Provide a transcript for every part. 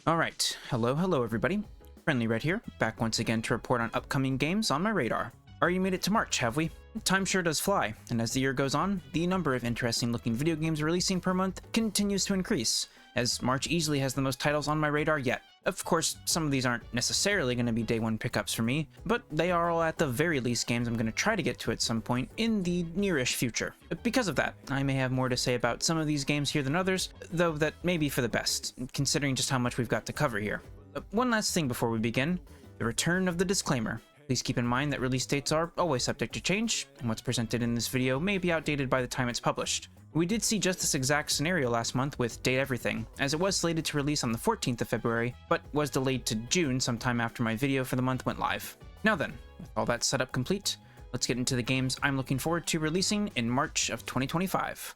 Alright, hello everybody. Friendly Red here, back once again to report on upcoming games on my radar. Already made it to March, have we? Time sure does fly, and as the year goes on, the number of interesting looking video games releasing per month continues to increase, as March easily has the most titles on my radar yet. Of course, some of these aren't necessarily going to be day one pickups for me, but they are all at the very least games I'm going to try to get to at some point in the nearish future. Because of that, I may have more to say about some of these games here than others, though that may be for the best, considering just how much we've got to cover here. One last thing before we begin, the return of the disclaimer. Please keep in mind that release dates are always subject to change, and what's presented in this video may be outdated by the time it's published. We did see just this exact scenario last month with Date Everything, as it was slated to release on the 14th of February, but was delayed to June sometime after my video for the month went live. Now then, with all that setup complete, let's get into the games I'm looking forward to releasing in March of 2025.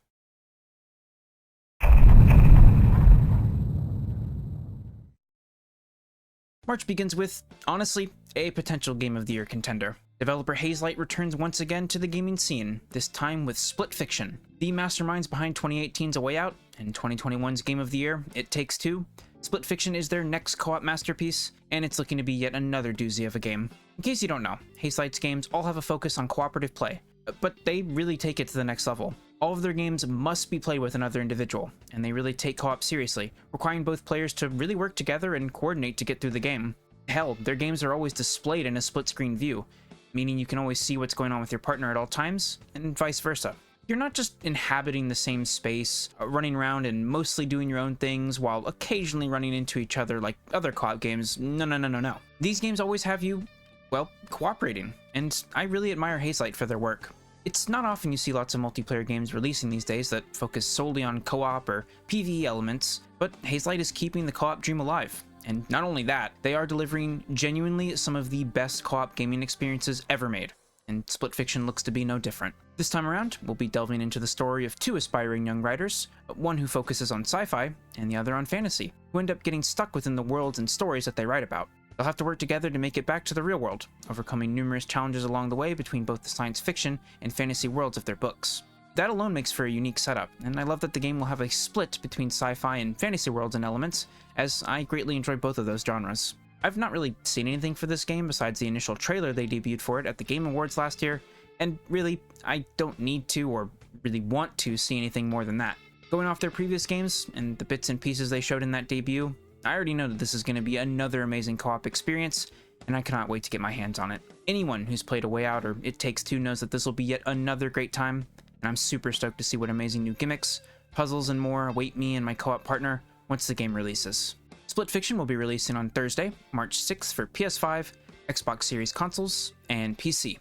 March begins with, honestly, a potential Game of the Year contender. Developer Hazelight returns once again to the gaming scene, this time with Split Fiction. The masterminds behind 2018's A Way Out and 2021's Game of the Year, It Takes Two, Split Fiction is their next co-op masterpiece, and it's looking to be yet another doozy of a game. In case you don't know, Hazelight's games all have a focus on cooperative play, but they really take it to the next level. All of their games must be played with another individual, and they really take co-op seriously, requiring both players to really work together and coordinate to get through the game. Hell, their games are always displayed in a split-screen view, meaning you can always see what's going on with your partner at all times, and vice versa. You're not just inhabiting the same space, running around and mostly doing your own things while occasionally running into each other like other co-op games. No. These games always have you, well, cooperating, and I really admire Hazelight for their work. It's not often you see lots of multiplayer games releasing these days that focus solely on co-op or PvE elements, but Hazelight is keeping the co-op dream alive. And not only that, they are delivering genuinely some of the best co-op gaming experiences ever made, and Split Fiction looks to be no different. This time around, we'll be delving into the story of two aspiring young writers, one who focuses on sci-fi and the other on fantasy, who end up getting stuck within the worlds and stories that they write about. They'll have to work together to make it back to the real world, overcoming numerous challenges along the way between both the science fiction and fantasy worlds of their books. That alone makes for a unique setup, and I love that the game will have a split between sci-fi and fantasy worlds and elements, as I greatly enjoy both of those genres. I've not really seen anything for this game besides the initial trailer they debuted for it at the Game Awards last year, and really, I don't need to or really want to see anything more than that. Going off their previous games, and the bits and pieces they showed in that debut, I already know that this is going to be another amazing co-op experience, and I cannot wait to get my hands on it. Anyone who's played A Way Out or It Takes Two knows that this will be yet another great time, and I'm super stoked to see what amazing new gimmicks, puzzles, and more await me and my co-op partner once the game releases. Split Fiction will be releasing on Thursday, March 6th for PS5, Xbox Series consoles, and PC.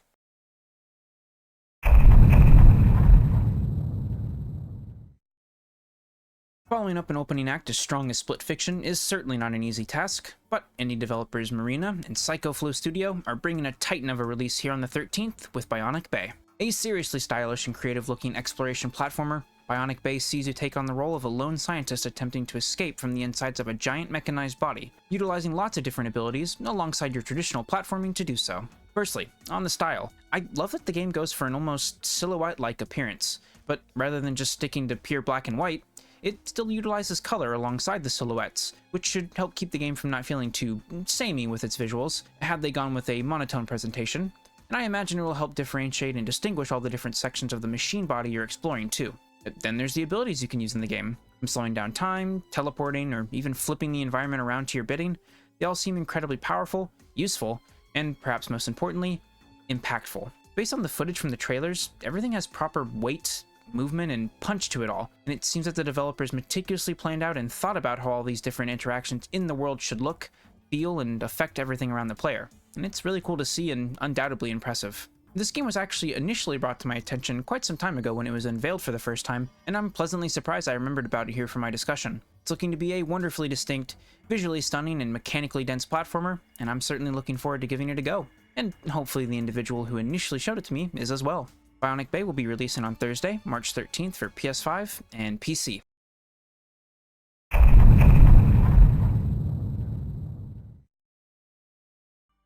Following up an opening act as strong as Split Fiction is certainly not an easy task, but indie developers Marina and Psycho Flow Studio are bringing a titan of a release here on the 13th with Bionic Bay. A seriously stylish and creative-looking exploration platformer, Bionic Bay sees you take on the role of a lone scientist attempting to escape from the insides of a giant mechanized body, utilizing lots of different abilities alongside your traditional platforming to do so. Firstly, on the style, I love that the game goes for an almost silhouette-like appearance, but rather than just sticking to pure black and white, it still utilizes color alongside the silhouettes, which should help keep the game from not feeling too samey with its visuals, had they gone with a monotone presentation, and I imagine it will help differentiate and distinguish all the different sections of the machine body you're exploring too. Then there's the abilities you can use in the game. From slowing down time, teleporting, or even flipping the environment around to your bidding, they all seem incredibly powerful, useful, and perhaps most importantly, impactful. Based on the footage from the trailers, everything has proper weight, movement, and punch to it all, and it seems that the developers meticulously planned out and thought about how all these different interactions in the world should look, feel, and affect everything around the player, and it's really cool to see and undoubtedly impressive. This game was actually initially brought to my attention quite some time ago when it was unveiled for the first time, and I'm pleasantly surprised I remembered about it here for my discussion. It's looking to be a wonderfully distinct, visually stunning, and mechanically dense platformer, and I'm certainly looking forward to giving it a go, and hopefully the individual who initially showed it to me is as well. Bionic Bay will be releasing on Thursday, March 13th for PS5 and PC.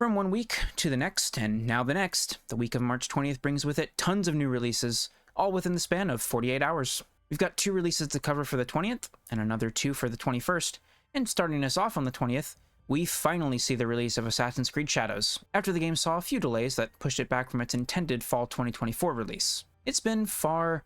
From one week to the next, and now the next, the week of March 20th brings with it tons of new releases, all within the span of 48 hours. We've got 2 releases to cover for the 20th, and another 2 for the 21st, And starting us off on the 20th, we finally see the release of Assassin's Creed Shadows, after the game saw a few delays that pushed it back from its intended fall 2024 release. It's been far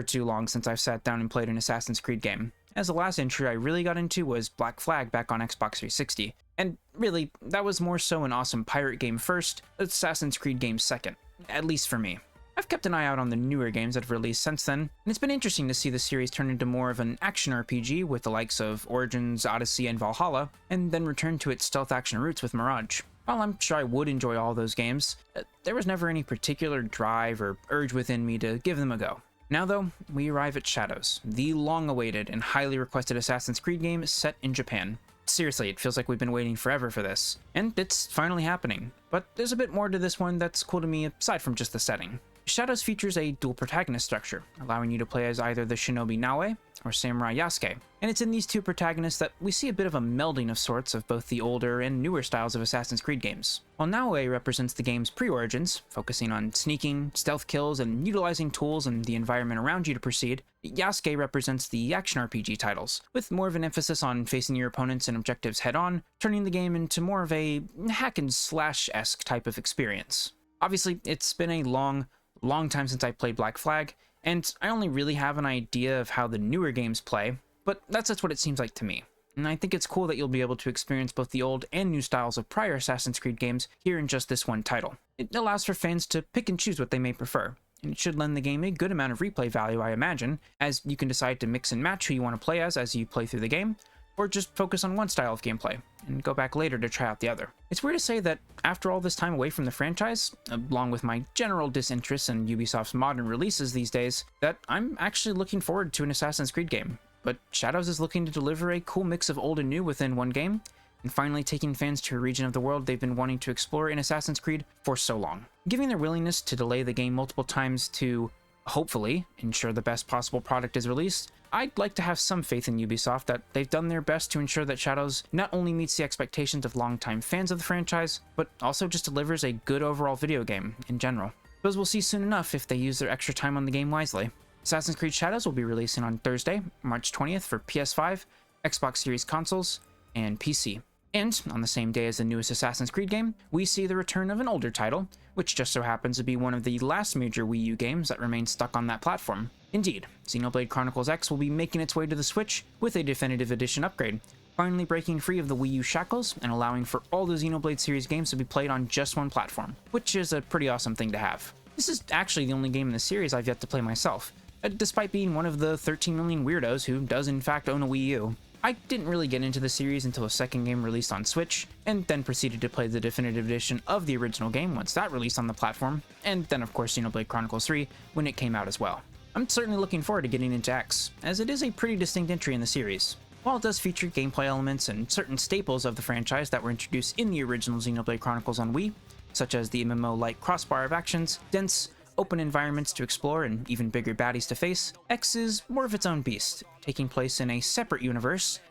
too long since I've sat down and played an Assassin's Creed game, as the last entry I really got into was Black Flag back on Xbox 360, and really, that was more so an awesome pirate game first, Assassin's Creed game second, at least for me. I've kept an eye out on the newer games that have released since then, and it's been interesting to see the series turn into more of an action RPG with the likes of Origins, Odyssey, and Valhalla, and then return to its stealth action roots with Mirage. While I'm sure I would enjoy all those games, there was never any particular drive or urge within me to give them a go. Now though, we arrive at Shadows, the long-awaited and highly requested Assassin's Creed game set in Japan. Seriously, it feels like we've been waiting forever for this, and it's finally happening. But there's a bit more to this one that's cool to me aside from just the setting. Shadows features a dual protagonist structure, allowing you to play as either the shinobi Naoe or samurai Yasuke, and it's in these two protagonists that we see a bit of a melding of sorts of both the older and newer styles of Assassin's Creed games. While Naoe represents the game's pre-origins, focusing on sneaking, stealth kills, and utilizing tools and the environment around you to proceed, Yasuke represents the action RPG titles, with more of an emphasis on facing your opponents and objectives head-on, turning the game into more of a hack-and-slash-esque type of experience. Obviously, it's been a long time since I played Black Flag, and I only really have an idea of how the newer games play, but that's just what it seems like to me. And I think it's cool that you'll be able to experience both the old and new styles of prior Assassin's Creed games here in just this one title. It allows for fans to pick and choose what they may prefer, and it should lend the game a good amount of replay value, I imagine, as you can decide to mix and match who you want to play as you play through the game, or just focus on one style of gameplay, and go back later to try out the other. It's weird to say that after all this time away from the franchise, along with my general disinterest in Ubisoft's modern releases these days, that I'm actually looking forward to an Assassin's Creed game. But Shadows is looking to deliver a cool mix of old and new within one game, and finally taking fans to a region of the world they've been wanting to explore in Assassin's Creed for so long. Given their willingness to delay the game multiple times to, hopefully, ensure the best possible product is released, I'd like to have some faith in Ubisoft that they've done their best to ensure that Shadows not only meets the expectations of longtime fans of the franchise, but also just delivers a good overall video game in general. Suppose we'll see soon enough if they use their extra time on the game wisely. Assassin's Creed Shadows will be releasing on Thursday, March 20th for PS5, Xbox Series consoles, and PC. And, on the same day as the newest Assassin's Creed game, we see the return of an older title, which just so happens to be one of the last major Wii U games that remains stuck on that platform. Indeed, Xenoblade Chronicles X will be making its way to the Switch with a definitive edition upgrade, finally breaking free of the Wii U shackles and allowing for all the Xenoblade series games to be played on just one platform, which is a pretty awesome thing to have. This is actually the only game in the series I've yet to play myself, despite being one of the 13 million weirdos who does in fact own a Wii U. I didn't really get into the series until a second game released on Switch, and then proceeded to play the definitive edition of the original game once that released on the platform, and then of course Xenoblade Chronicles 3 when it came out as well. I'm certainly looking forward to getting into X, as it is a pretty distinct entry in the series. While it does feature gameplay elements and certain staples of the franchise that were introduced in the original Xenoblade Chronicles on Wii, such as the MMO-like crossbar of actions, dense, open environments to explore, and even bigger baddies to face, X is more of its own beast, taking place in a separate universe,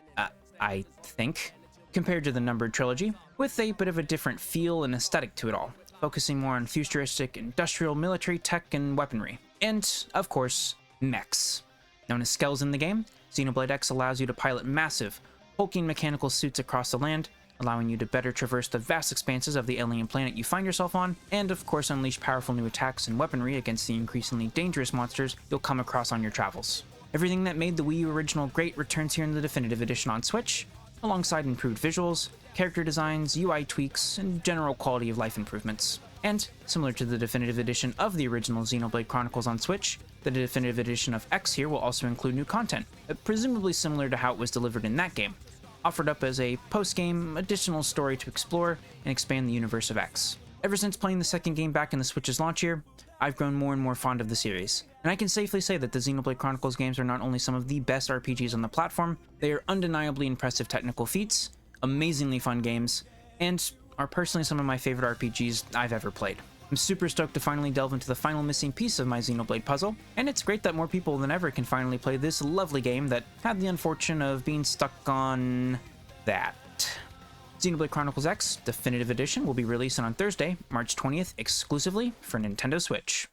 I think, compared to the numbered trilogy, with a bit of a different feel and aesthetic to it all, focusing more on futuristic, industrial, military tech, and weaponry. And, of course, mechs. Known as skells in the game, Xenoblade X allows you to pilot massive, hulking mechanical suits across the land, allowing you to better traverse the vast expanses of the alien planet you find yourself on, and of course unleash powerful new attacks and weaponry against the increasingly dangerous monsters you'll come across on your travels. Everything that made the Wii U original great returns here in the definitive edition on Switch, alongside improved visuals, character designs, UI tweaks, and general quality of life improvements. And, similar to the definitive edition of the original Xenoblade Chronicles on Switch, the definitive edition of X here will also include new content, presumably similar to how it was delivered in that game, offered up as a post-game additional story to explore and expand the universe of X. Ever since playing the second game back in the Switch's launch year, I've grown more and more fond of the series, and I can safely say that the Xenoblade Chronicles games are not only some of the best RPGs on the platform, they are undeniably impressive technical feats, amazingly fun games, and are personally some of my favorite RPGs I've ever played. I'm super stoked to finally delve into the final missing piece of my Xenoblade puzzle, and it's great that more people than ever can finally play this lovely game that had the unfortune of being stuck on that. Xenoblade Chronicles X Definitive Edition will be releasing on Thursday, March 20th, exclusively for Nintendo Switch.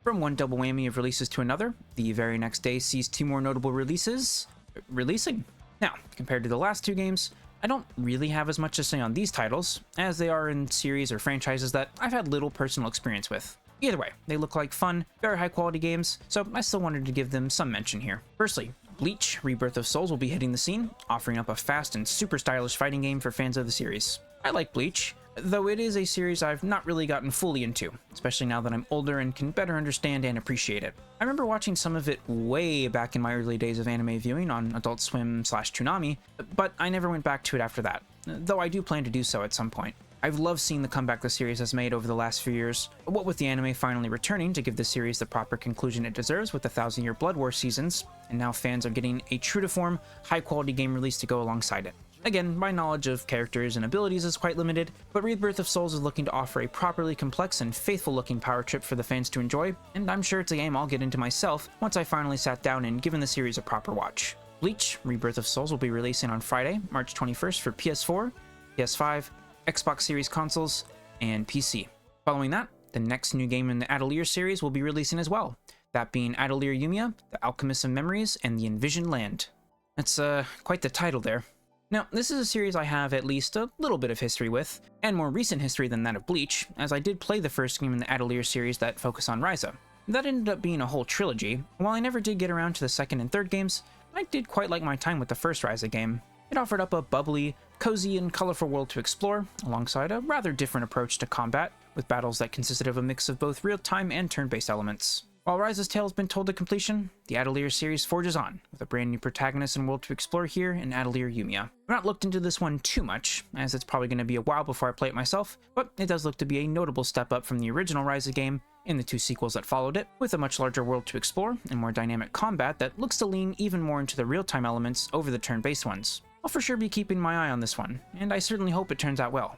From one double whammy of releases to another, the very next day sees two more notable releases releasing. Now, compared to the last two games, I don't really have as much to say on these titles, as they are in series or franchises that I've had little personal experience with. Either way, they look like fun, very high quality games, so I still wanted to give them some mention here. Firstly, BLEACH, Rebirth of Souls will be hitting the scene, offering up a fast and super stylish fighting game for fans of the series. I like BLEACH, though it is a series I've not really gotten fully into, especially now that I'm older and can better understand and appreciate it. I remember watching some of it way back in my early days of anime viewing on Adult Swim/Toonami, but I never went back to it after that, though I do plan to do so at some point. I've loved seeing the comeback the series has made over the last few years, what with the anime finally returning to give the series the proper conclusion it deserves with the 1000-year Blood War seasons, and now fans are getting a true-to-form, high-quality game release to go alongside it. Again, my knowledge of characters and abilities is quite limited, but Rebirth of Souls is looking to offer a properly complex and faithful-looking power trip for the fans to enjoy, and I'm sure it's a game I'll get into myself once I finally sat down and given the series a proper watch. BLEACH, Rebirth of Souls will be releasing on Friday, March 21st for PS4, PS5, Xbox Series consoles, and PC. Following that, the next new game in the Atelier series will be releasing as well, that being Atelier Yumiya, The Alchemist of Memories, and The Envisioned Land. That's quite the title there. Now, this is a series I have at least a little bit of history with, and more recent history than that of BLEACH, as I did play the first game in the Atelier series that focus on Ryza. That ended up being a whole trilogy. While I never did get around to the second and third games, I did quite like my time with the first Ryza game. It offered up a bubbly, cozy, and colorful world to explore, alongside a rather different approach to combat, with battles that consisted of a mix of both real-time and turn-based elements. While Ryza's tale has been told to completion, the Atelier series forges on, with a brand new protagonist and world to explore here in Atelier Yumiya. I've not looked into this one too much, as it's probably going to be a while before I play it myself, but it does look to be a notable step up from the original Ryza game and the two sequels that followed it, with a much larger world to explore and more dynamic combat that looks to lean even more into the real-time elements over the turn-based ones. I'll for sure be keeping my eye on this one, and I certainly hope it turns out well.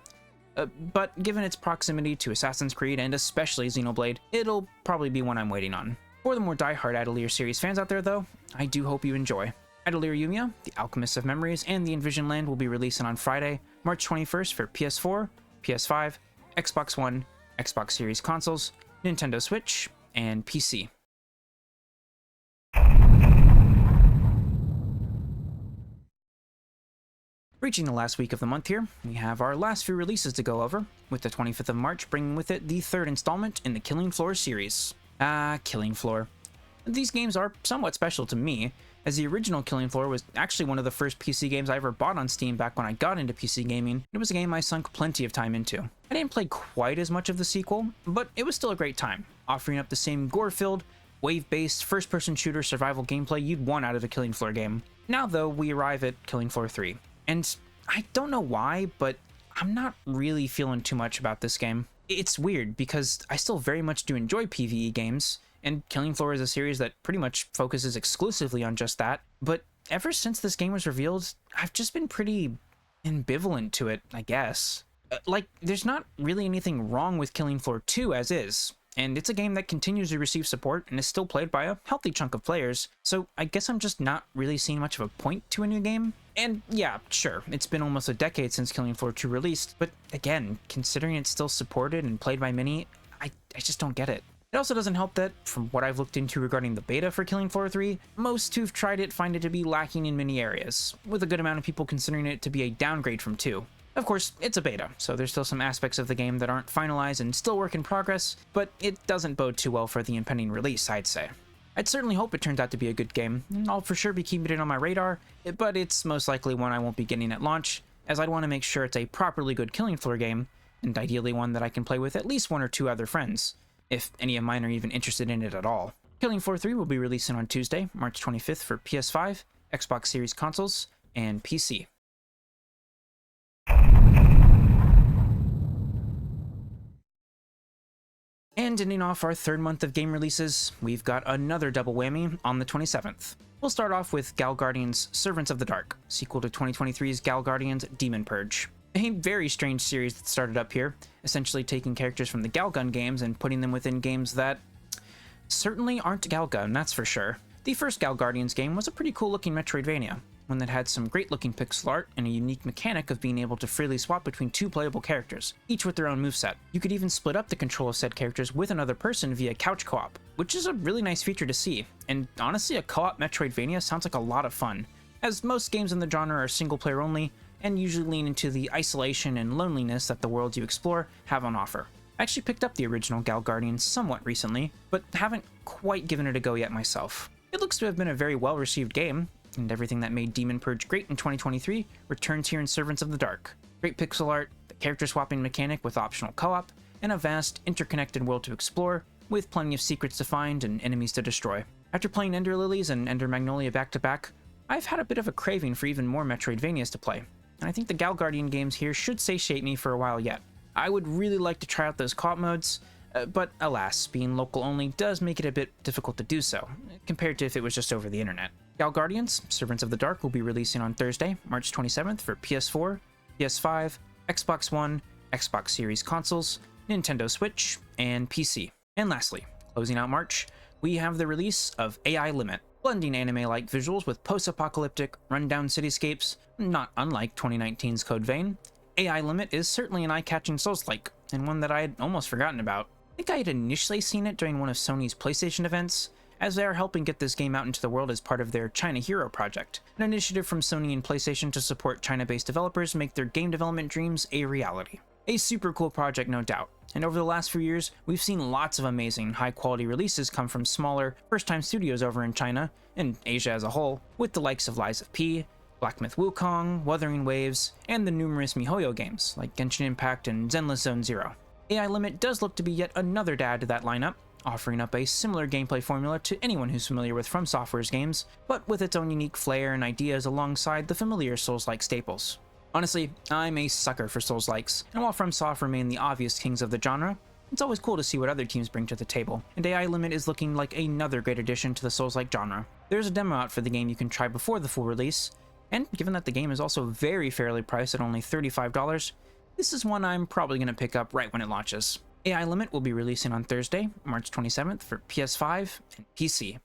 But given its proximity to Assassin's Creed and especially Xenoblade, it'll probably be one I'm waiting on. For the more die-hard Atelier series fans out there though, I do hope you enjoy. Atelier Yumiya, The Alchemist of Memories, and The Envisioned Land will be releasing on Friday, March 21st for PS4, PS5, Xbox One, Xbox Series consoles, Nintendo Switch, and PC. Reaching the last week of the month here, we have our last few releases to go over, with the 25th of March bringing with it the third installment in the Killing Floor series. Killing Floor. These games are somewhat special to me, as the original Killing Floor was actually one of the first PC games I ever bought on Steam back when I got into PC gaming. It was a game I sunk plenty of time into. I didn't play quite as much of the sequel, but it was still a great time, offering up the same gore-filled, wave-based, first-person shooter survival gameplay you'd want out of a Killing Floor game. Now though, we arrive at Killing Floor 3. And I don't know why, but I'm not really feeling too much about this game. It's weird, because I still very much do enjoy PvE games, and Killing Floor is a series that pretty much focuses exclusively on just that, but ever since this game was revealed, I've just been pretty ambivalent to it, I guess. There's not really anything wrong with Killing Floor 2 as is, and it's a game that continues to receive support and is still played by a healthy chunk of players, so I guess I'm just not really seeing much of a point to a new game. And yeah, sure, it's been almost a decade since Killing Floor 2 released, but again, considering it's still supported and played by many, I just don't get it. It also doesn't help that, from what I've looked into regarding the beta for Killing Floor 3, most who've tried it find it to be lacking in many areas, with a good amount of people considering it to be a downgrade from 2. Of course, it's a beta, so there's still some aspects of the game that aren't finalized and still work in progress, but it doesn't bode too well for the impending release, I'd say. I'd certainly hope it turns out to be a good game, and I'll for sure be keeping it on my radar, but it's most likely one I won't be getting at launch, as I'd want to make sure it's a properly good Killing Floor game, and ideally one that I can play with at least one or two other friends, if any of mine are even interested in it at all. Killing Floor 3 will be releasing on Tuesday, March 25th for PS5, Xbox Series consoles, and PC. And ending off our third month of game releases, we've got another double whammy on the 27th. We'll start off with Gal Guardians Servants of the Dark, sequel to 2023's Gal Guardians Demon Purge. A very strange series that started up here, essentially taking characters from the Galgun games and putting them within games that certainly aren't Galgun, that's for sure. The first Gal Guardians game was a pretty cool looking Metroidvania, one that had some great looking pixel art and a unique mechanic of being able to freely swap between two playable characters, each with their own moveset. You could even split up the control of said characters with another person via couch co-op, which is a really nice feature to see, and honestly a co-op Metroidvania sounds like a lot of fun, as most games in the genre are single player only and usually lean into the isolation and loneliness that the worlds you explore have on offer. I actually picked up the original Gal Guardian somewhat recently, but haven't quite given it a go yet myself. It looks to have been a very well received game, and everything that made Demon Purge great in 2023 returns here in Servants of the Dark. Great pixel art, the character swapping mechanic with optional co-op, and a vast, interconnected world to explore, with plenty of secrets to find and enemies to destroy. After playing Ender Lilies and Ender Magnolia back to back, I've had a bit of a craving for even more Metroidvanias to play, and I think the Gal Guardian games here should satiate me for a while yet. I would really like to try out those co-op modes, but alas, being local only does make it a bit difficult to do so, compared to if it was just over the internet. Gal Guardians, Servants of the Dark will be releasing on Thursday, March 27th for PS4, PS5, Xbox One, Xbox Series consoles, Nintendo Switch, and PC. And lastly, closing out March, we have the release of AI Limit, blending anime-like visuals with post-apocalyptic, rundown cityscapes, not unlike 2019's Code Vein. AI Limit is certainly an eye-catching Souls-like, and one that I had almost forgotten about. I think I had initially seen it during one of Sony's PlayStation events, as they are helping get this game out into the world as part of their China Hero project, an initiative from Sony and PlayStation to support China-based developers make their game development dreams a reality. A super cool project, no doubt, and over the last few years, we've seen lots of amazing, high-quality releases come from smaller, first-time studios over in China, and Asia as a whole, with the likes of Lies of P, Black Myth Wukong, Wuthering Waves, and the numerous MiHoYo games like Genshin Impact and Zenless Zone Zero. AI Limit does look to be yet another to add to that lineup, offering up a similar gameplay formula to anyone who's familiar with From Software's games, but with its own unique flair and ideas alongside the familiar Souls-like staples. Honestly, I'm a sucker for Souls-likes, and while From Soft remain the obvious kings of the genre, it's always cool to see what other teams bring to the table, and AI Limit is looking like another great addition to the Souls-like genre. There's a demo out for the game you can try before the full release, and given that the game is also very fairly priced at only $35, this is one I'm probably going to pick up right when it launches. AI Limit will be releasing on Thursday, March 27th for PS5 and PC.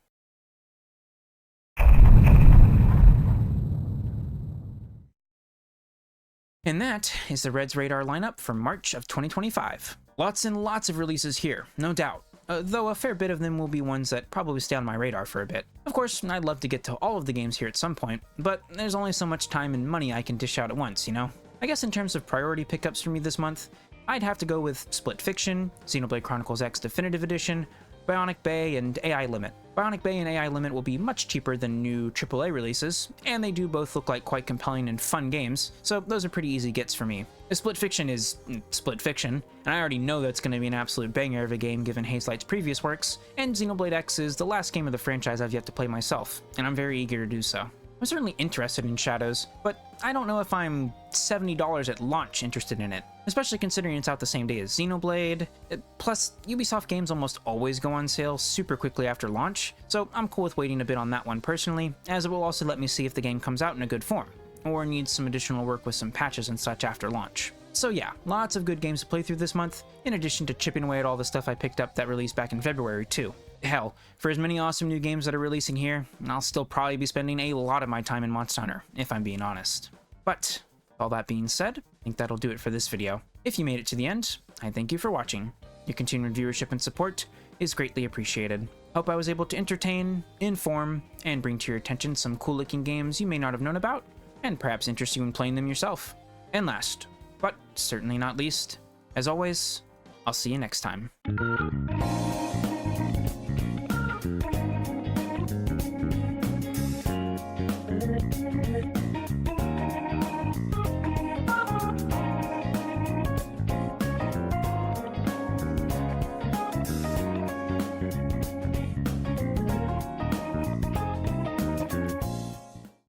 And that is the Red's Radar lineup for March of 2025. Lots and lots of releases here, no doubt, though a fair bit of them will be ones that probably stay on my radar for a bit. Of course, I'd love to get to all of the games here at some point, but there's only so much time and money I can dish out at once, you know? I guess in terms of priority pickups for me this month, I'd have to go with Split Fiction, Xenoblade Chronicles X Definitive Edition, Bionic Bay, and AI Limit. Bionic Bay and AI Limit will be much cheaper than new AAA releases, and they do both look like quite compelling and fun games, so those are pretty easy gets for me. Split Fiction is Split Fiction, and I already know that's going to be an absolute banger of a game given Hazelight's previous works, and Xenoblade X is the last game of the franchise I've yet to play myself, and I'm very eager to do so. I'm certainly interested in Shadows, but I don't know if I'm $70 at launch interested in it, especially considering it's out the same day as Xenoblade. Plus, Ubisoft games almost always go on sale super quickly after launch, so I'm cool with waiting a bit on that one personally, as it will also let me see if the game comes out in a good form, or needs some additional work with some patches and such after launch. So yeah, lots of good games to play through this month, in addition to chipping away at all the stuff I picked up that released back in February too. Hell, for as many awesome new games that are releasing here, I'll still probably be spending a lot of my time in Monster Hunter, if I'm being honest. But, all that being said, I think that'll do it for this video. If you made it to the end, I thank you for watching. Your continued viewership and support is greatly appreciated. Hope I was able to entertain, inform, and bring to your attention some cool looking games you may not have known about, and perhaps interest you in playing them yourself. And last, but certainly not least, as always, I'll see you next time.